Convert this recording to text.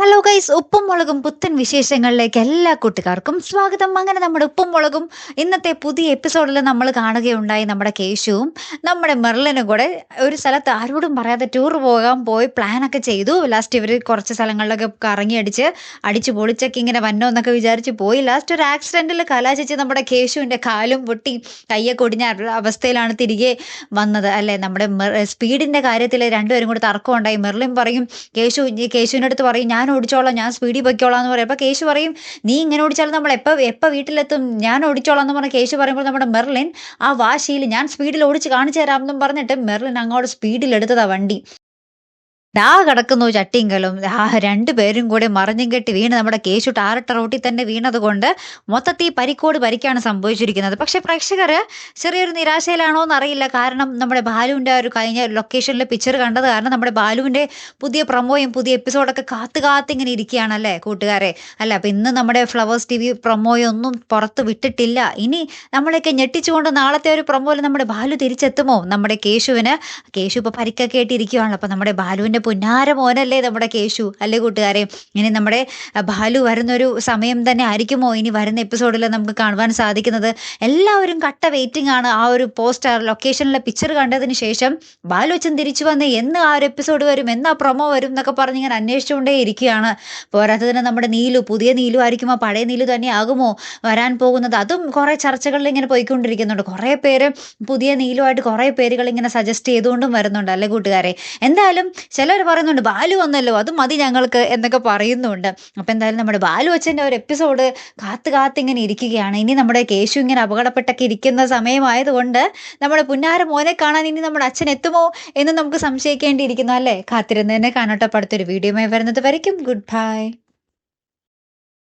Hello guys, ഉപ്പും മുളകും പുത്തൻ വിശേഷങ്ങളിലേക്ക് എല്ലാ കൂട്ടുകാർക്കും സ്വാഗതം. അങ്ങനെ നമ്മുടെ ഉപ്പും മുളകും ഇന്നത്തെ പുതിയ എപ്പിസോഡിൽ നമ്മൾ കാണുകയുണ്ടായി. നമ്മുടെ കേശുവും നമ്മുടെ മെർലിനും കൂടെ ഒരു സ്ഥലത്ത് ആരോടും പറയാതെ ടൂർ പോകാൻ പോയി പ്ലാനൊക്കെ ചെയ്തു. ലാസ്റ്റ് ഇവർ കുറച്ച് സ്ഥലങ്ങളിലൊക്കെ കറങ്ങി അടിച്ച് പൊളിച്ചൊക്കെ ഇങ്ങനെ വന്നോ എന്നൊക്കെ വിചാരിച്ച് പോയി. ലാസ്റ്റ് ഒരു ആക്സിഡന്റിൽ കലാശിച്ച് നമ്മുടെ കേശുവിൻ്റെ കാലും പൊട്ടി കയ്യൊക്കെ ഒടിഞ്ഞ അവസ്ഥയിലാണ് തിരികെ വന്നത് അല്ലേ. നമ്മുടെ സ്പീഡിൻ്റെ കാര്യത്തിൽ രണ്ടുപേരും കൂടി തർക്കം ഉണ്ടായി. മെർലിൻ പറയും കേശുവിൻ്റെ അടുത്ത് പറയും, ഞാൻ ഓടിച്ചോളാം, ഞാൻ സ്പീഡിൽ പൊയ്ക്കോളാം എന്ന് പറയും. അപ്പോൾ കേശു പറയും, നീ ഇങ്ങനെ ഓടിച്ചാലും നമ്മൾ എപ്പോൾ വീട്ടിലെത്തും, ഞാൻ ഓടിച്ചോളാം എന്ന് പറഞ്ഞ കേശു പറയുമ്പോൾ നമ്മുടെ മെർലിൻ ആ വാശിയിൽ ഞാൻ സ്പീഡിൽ ഓടിച്ച് കാണിച്ചു തരാം എന്നും പറഞ്ഞിട്ട് മെർലിൻ അങ്ങോട്ട് സ്പീഡിൽ എടുത്തതാ വണ്ടി. കിടക്കുന്നു ചട്ടിങ്കലും. രണ്ടുപേരും കൂടെ മറിഞ്ഞും കെട്ടി വീണ് നമ്മുടെ കേശു ടാറിട്ട റോട്ടിൽ തന്നെ വീണത് കൊണ്ട് മൊത്തത്തിൽ പരിക്കാണ് സംഭവിച്ചിരിക്കുന്നത്. പക്ഷെ പ്രേക്ഷകർ ചെറിയൊരു നിരാശയിലാണോ എന്നറിയില്ല. കാരണം നമ്മുടെ ബാലുവിൻ്റെ ഒരു കഴിഞ്ഞ ലൊക്കേഷനിലെ പിക്ചർ കണ്ടത് കാരണം നമ്മുടെ ബാലുവിൻ്റെ പുതിയ പ്രൊമോയും പുതിയ എപ്പിസോഡൊക്കെ കാത്തിങ്ങനെ ഇരിക്കുകയാണല്ലേ കൂട്ടുകാരെ. അല്ല, അപ്പം ഇന്ന് നമ്മുടെ ഫ്ലവേഴ്സ് TV പ്രൊമോയും ഒന്നും പുറത്ത് വിട്ടിട്ടില്ല. ഇനി നമ്മളെയൊക്കെ ഞെട്ടിച്ചുകൊണ്ട് നാളത്തെ ഒരു പ്രൊമോയിൽ നമ്മുടെ ബാലു തിരിച്ചെത്തുമോ? നമ്മുടെ കേശു ഇപ്പോൾ പരിക്കൊക്കെ ആയിട്ടിരിക്കുകയാണല്ലോ. അപ്പം നമ്മുടെ ബാലുവിൻ്റെ പുന്നാര മോനല്ലേ നമ്മുടെ കേശു, അല്ലേ കൂട്ടുകാരെ. ഇനി നമ്മുടെ ബാലു വരുന്നൊരു സമയം തന്നെ ആയിരിക്കുമോ ഇനി വരുന്ന എപ്പിസോഡിൽ നമുക്ക് കാണുവാൻ സാധിക്കുന്നത്? എല്ലാവരും കട്ട വെയിറ്റിംഗ് ആണ്. ആ ഒരു പോസ്റ്റർ ലൊക്കേഷനിലെ പിക്ചർ കണ്ടതിന് ശേഷം ബാലു അച്ഛൻ തിരിച്ചു വന്ന് എന്ന് ആ ഒരു എപ്പിസോഡ് വരും, എന്നാ പ്രൊമോ വരും എന്നൊക്കെ പറഞ്ഞ് ഇങ്ങനെ അന്വേഷിച്ചുകൊണ്ടേ ഇരിക്കുകയാണ്. പോരാത്തതിന് നമ്മുടെ പുതിയ നീലു ആയിരിക്കുമോ, പഴയ നീലു തന്നെ ആകുമോ വരാൻ പോകുന്നത്? അതും കുറേ ചർച്ചകളിൽ ഇങ്ങനെ പോയിക്കൊണ്ടിരിക്കുന്നുണ്ട്. കുറേ പേര് പുതിയ നീലുമായിട്ട് കുറേ പേരുകൾ ഇങ്ങനെ സജസ്റ്റ് ചെയ്തുകൊണ്ടും വരുന്നുണ്ട്, അല്ലേ കൂട്ടുകാരെ. എന്തായാലും ചിലർ പറയുന്നുണ്ട് ബാലു വന്നല്ലോ, അത് മതി ഞങ്ങൾക്ക് എന്നൊക്കെ പറയുന്നുണ്ട്. അപ്പം എന്തായാലും നമ്മുടെ ബാലു അച്ഛൻ്റെ ഒരു എപ്പിസോഡ് കാത്തിങ്ങനെ ഇരിക്കുകയാണ്. ഇനി നമ്മുടെ കേശു ഇങ്ങനെ അപകടപ്പെട്ടൊക്കെ ഇരിക്കുന്ന സമയമായതുകൊണ്ട് നമ്മുടെ പുന്നാര മോനെ കാണാൻ ഇനി നമ്മുടെ അച്ഛൻ എത്തുമോ എന്ന് നമുക്ക് സംശയിക്കേണ്ടിയിരിക്കുന്നു, അല്ലേ. കാത്തിരുന്ന് തന്നെ കാണട്ടെ. അടുത്തൊരു വീഡിയോയുമായി വരുന്നത് വരയ്ക്കും ഗുഡ് ബൈ.